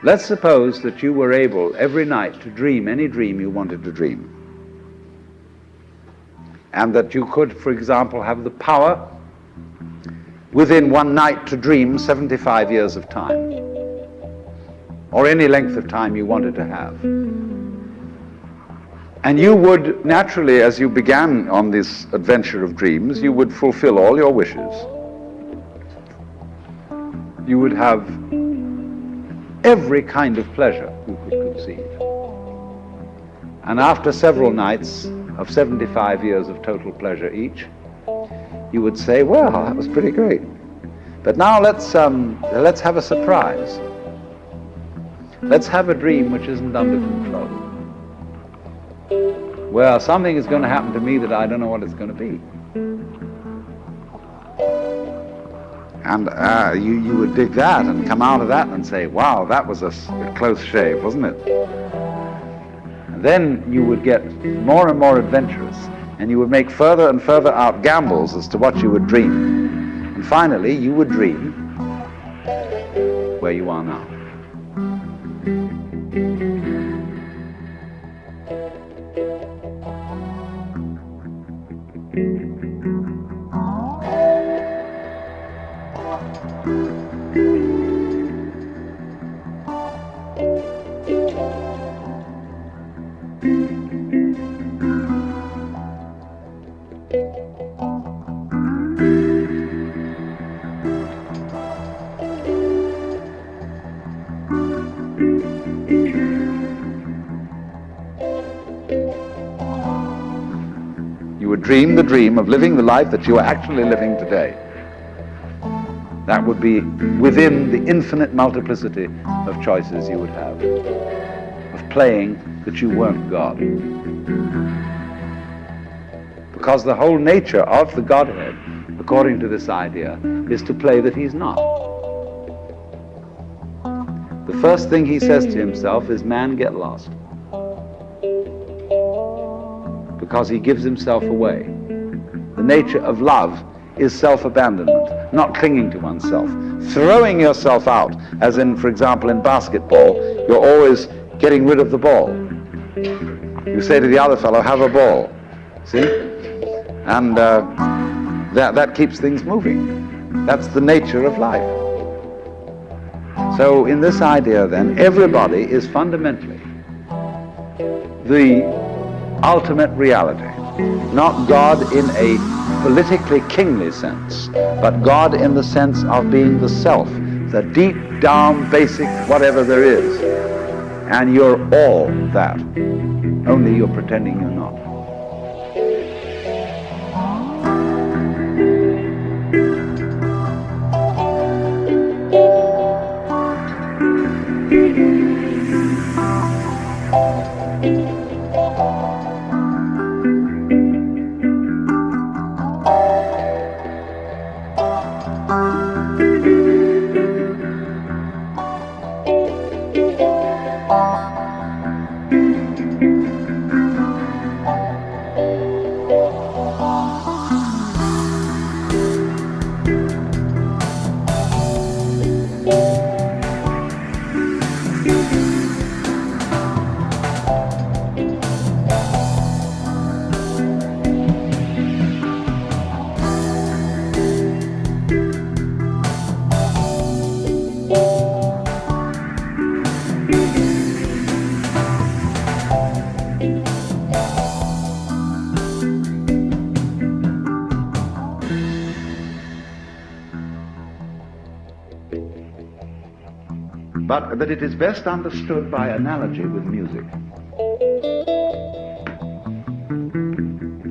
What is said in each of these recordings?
Let's suppose that you were able every night to dream any dream you wanted to dream. And that you could, for example, have the power within one night to dream 75 years of time, or any length of time you wanted to have. And you would naturally, as you began on this adventure of dreams, you would fulfill all your wishes. You would have every kind of pleasure you could conceive. And after several nights of 75 years of total pleasure each, you would say, well, that was pretty great. But now let's have a surprise. Let's have a dream which isn't under control. Well, something is going to happen to me that I don't know what it's going to be. And you would dig that and come out of that and say, wow, that was a close shave, wasn't it? And then you would get more and more adventurous, and you would make further and further out gambles as to what you would dream. And finally, you would dream where you are now. You would dream the dream of living the life that you are actually living today. That would be within the infinite multiplicity of choices you would have, of playing that you weren't God. Because the whole nature of the Godhead, according to this idea, is to play that he's not. The first thing he says to himself is, man, get lost. Because he gives himself away. The nature of love is self-abandonment, not clinging to oneself, throwing yourself out, as in, for example, in basketball, you're always getting rid of the ball. You say to the other fellow, have a ball, see? And that keeps things moving. That's the nature of life. So in this idea, then, everybody is fundamentally the ultimate reality, not God in a politically kingly sense, but God in the sense of being the self, the deep down basic whatever there is. And you're all that, only you're pretending you're not. But that it is best understood by analogy with music.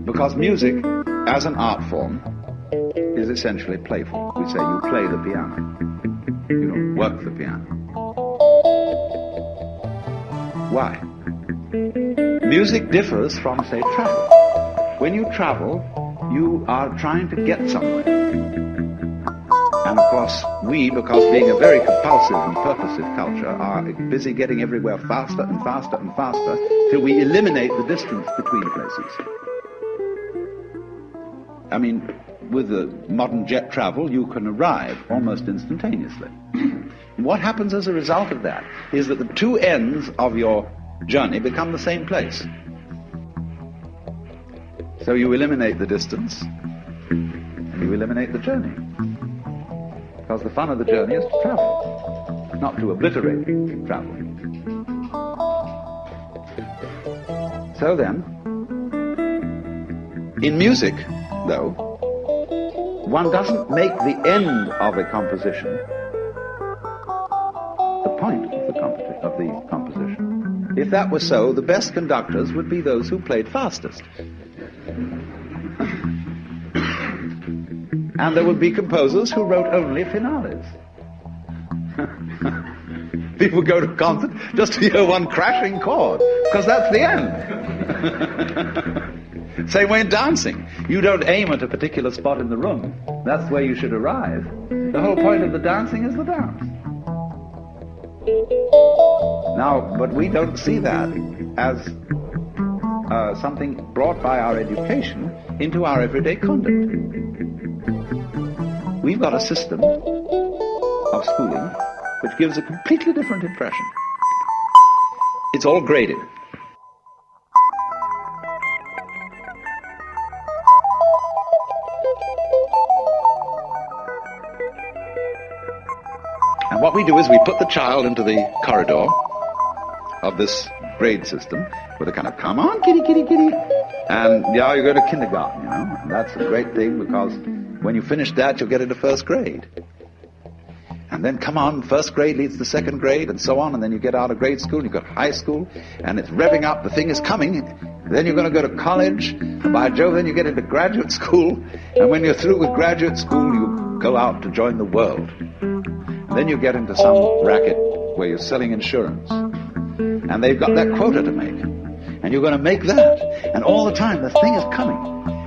Because music, as an art form, is essentially playful. We say you play the piano. You don't work the piano. Why? Music differs from, say, travel. When you travel, you are trying to get somewhere. And of course, we, because being a very compulsive and purposive culture, are busy getting everywhere faster and faster and faster till we eliminate the distance between places. I mean, with the modern jet travel, you can arrive almost instantaneously. What happens as a result of that is that the two ends of your journey become the same place. So you eliminate the distance and you eliminate the journey. Because the fun of the journey is to travel, not to obliterate travel. So then, in music, though, one doesn't make the end of a composition the point of the composition. If that were so, the best conductors would be those who played fastest. And there would be composers who wrote only finales. People go to a concert just to hear one crashing chord, because that's the end. Same way in dancing. You don't aim at a particular spot in the room. That's where you should arrive. The whole point of the dancing is the dance. Now, but we don't see that as something brought by our education into our everyday conduct. We've got a system of schooling which gives a completely different impression. It's all graded. And what we do is we put the child into the corridor of this grade system with a kind of, come on, kitty, kitty, kitty. And yeah, you go to kindergarten, you know. And that's a great thing, because when you finish that, you'll get into first grade. And then, come on, first grade leads to second grade, and so on. And then you get out of grade school, and you've got high school, and it's revving up, the thing is coming. Then you're going to go to college, and by Jove, then you get into graduate school. And when you're through with graduate school, you go out to join the world. And then you get into some racket where you're selling insurance. And they've got that quota to make. And you're going to make that. And all the time, the thing is coming.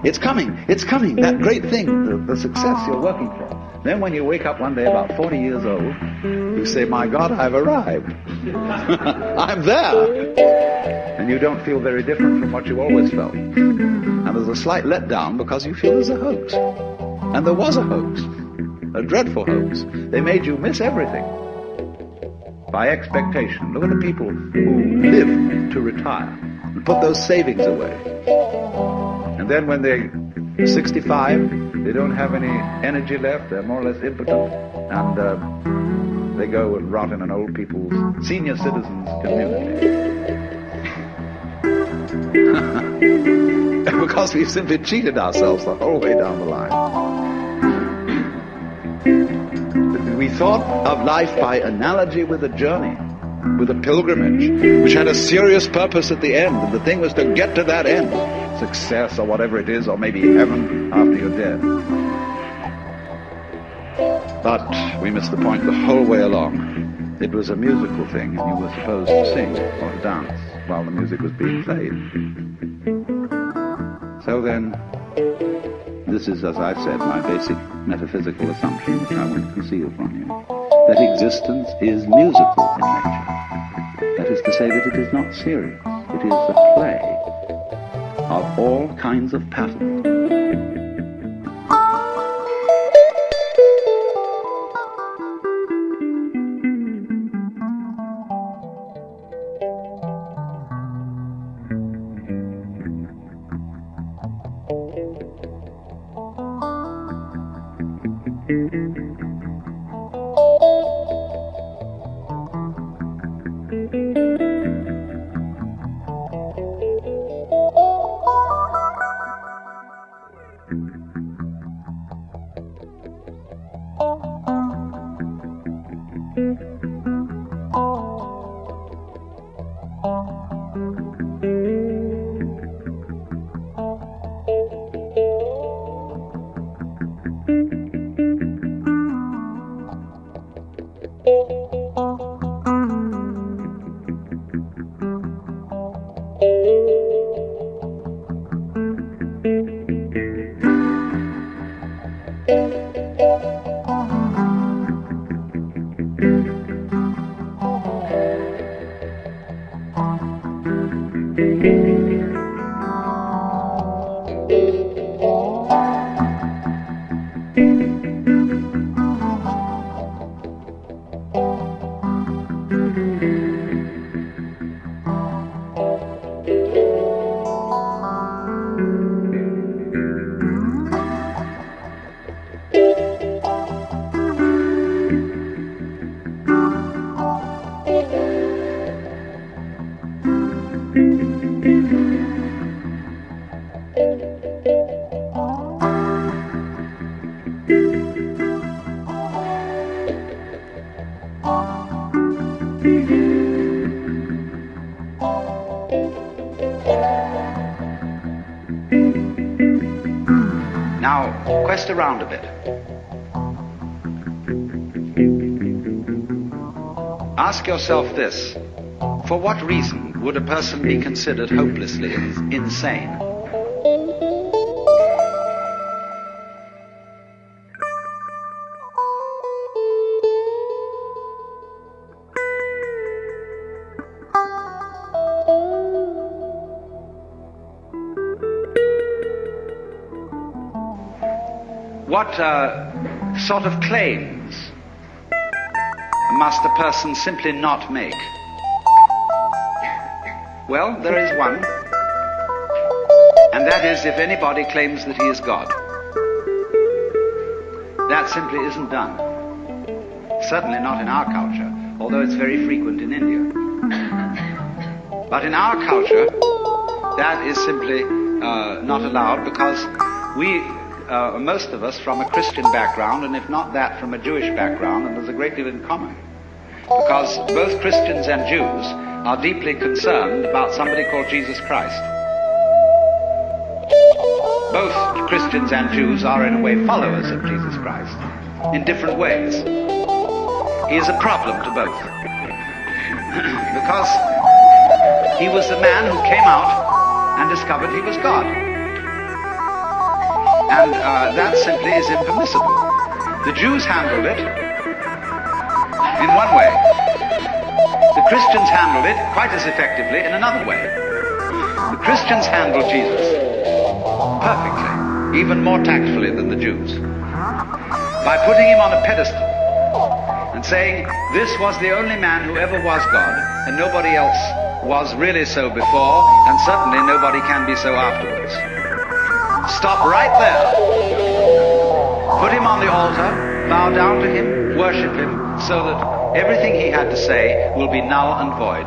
It's coming. It's coming. That great thing, the success you're working for. Then when you wake up one day about 40 years old, you say, my God, I've arrived. I'm there. And you don't feel very different from what you always felt. And there's a slight letdown because you feel there's a hoax. And there was a hoax. A dreadful hoax. They made you miss everything. By expectation. Look at the people who live to retire and put those savings away. And then when they're 65, they don't have any energy left, they're more or less impotent, and they go and rot in an old people's senior citizens community. Because we've simply cheated ourselves the whole way down the line. We thought of life by analogy with a journey, with a pilgrimage, which had a serious purpose at the end, and the thing was to get to that end. Success or whatever it is, or maybe heaven after you're dead. But we missed the point the whole way along. It was a musical thing, and you were supposed to sing or to dance while the music was being played. So then, this is, as I've said, my basic metaphysical assumption, which I won't conceal from you, that existence is musical in nature. That is to say that it is not serious. It is a play of all kinds of patterns. twist around a bit. Ask yourself this: for what reason would a person be considered hopelessly insane? What sort of claims must a person simply not make? Well, there is one, and that is if anybody claims that he is God. That simply isn't done. Certainly not in our culture, although it's very frequent in India. But in our culture, that is simply not allowed, because we, most of us, from a Christian background, and if not that, from a Jewish background, and there's a great deal in common. Because both Christians and Jews are deeply concerned about somebody called Jesus Christ. Both Christians and Jews are in a way followers of Jesus Christ, in different ways. He is a problem to both. Because he was the man who came out and discovered he was God. And that simply is impermissible. The Jews handled it in one way. The Christians handled it quite as effectively in another way. The Christians handled Jesus perfectly, even more tactfully than the Jews, by putting him on a pedestal and saying this was the only man who ever was God, and nobody else was really so before, and certainly nobody can be so afterwards. Stop right there. Put him on the altar, bow down to him, worship him, so that everything he had to say will be null and void.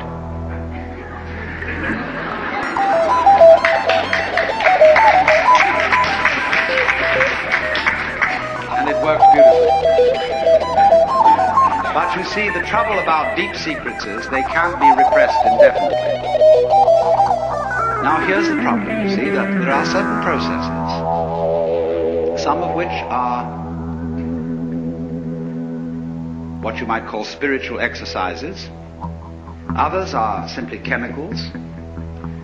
And it worked beautifully. But you see, the trouble about deep secrets is they can't be repressed indefinitely. Now here's the problem, you see, that there are certain processes, some of which are what you might call spiritual exercises. Others are simply chemicals.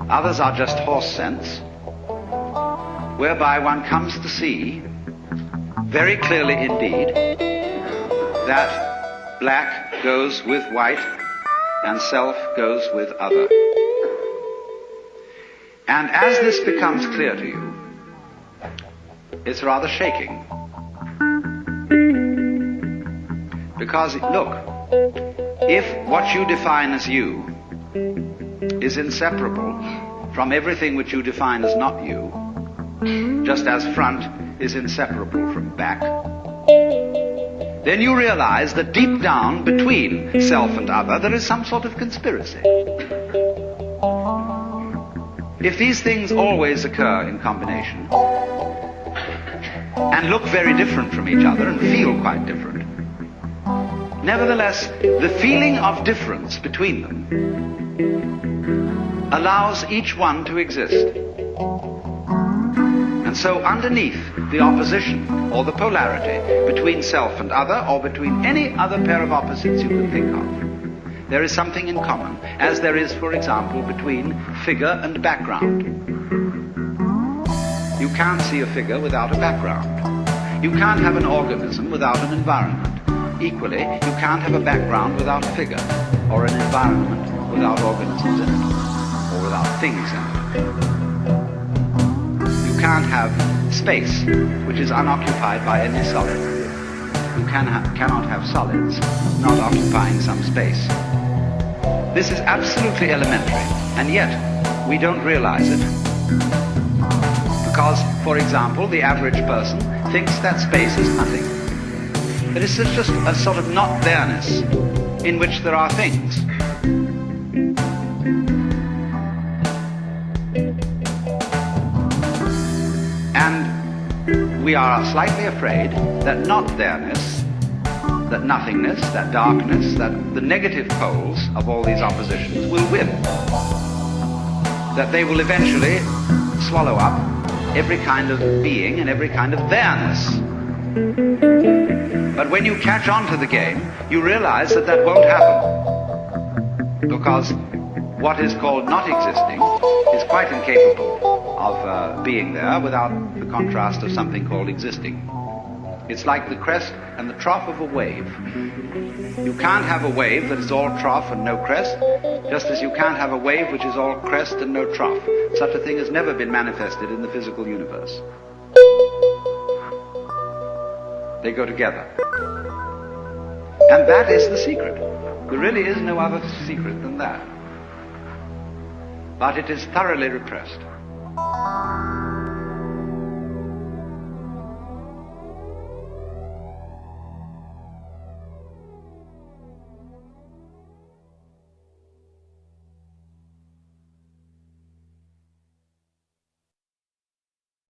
Others are just horse sense, whereby one comes to see very clearly indeed that black goes with white and self goes with other. And as this becomes clear to you, it's rather shaking. Because, look, if what you define as you is inseparable from everything which you define as not you, just as front is inseparable from back, then you realize that deep down between self and other there is some sort of conspiracy. If these things always occur in combination and look very different from each other and feel quite different, nevertheless, the feeling of difference between them allows each one to exist. And so underneath the opposition or the polarity between self and other, or between any other pair of opposites you can think of, there is something in common, as there is, for example, between figure and background. You can't see a figure without a background. You can't have an organism without an environment. Equally, you can't have a background without a figure, or an environment without organisms in it, or without things in it. You can't have space, which is unoccupied by any solid. You cannot have solids not occupying some space. This is absolutely elementary, and yet we don't realize it. Because, for example, the average person thinks that space is nothing. That it's just a sort of not there-ness in which there are things. And we are slightly afraid that not there-ness, that nothingness, that darkness, that the negative poles of all these oppositions will win. That they will eventually swallow up every kind of being and every kind of there-ness. But when you catch on to the game, you realize that that won't happen. Because what is called not existing is quite incapable of being there without the contrast of something called existing. It's like the crest and the trough of a wave. You can't have a wave that is all trough and no crest, just as you can't have a wave which is all crest and no trough. Such a thing has never been manifested in the physical universe. They go together. And that is the secret. There really is no other secret than that. But it is thoroughly repressed.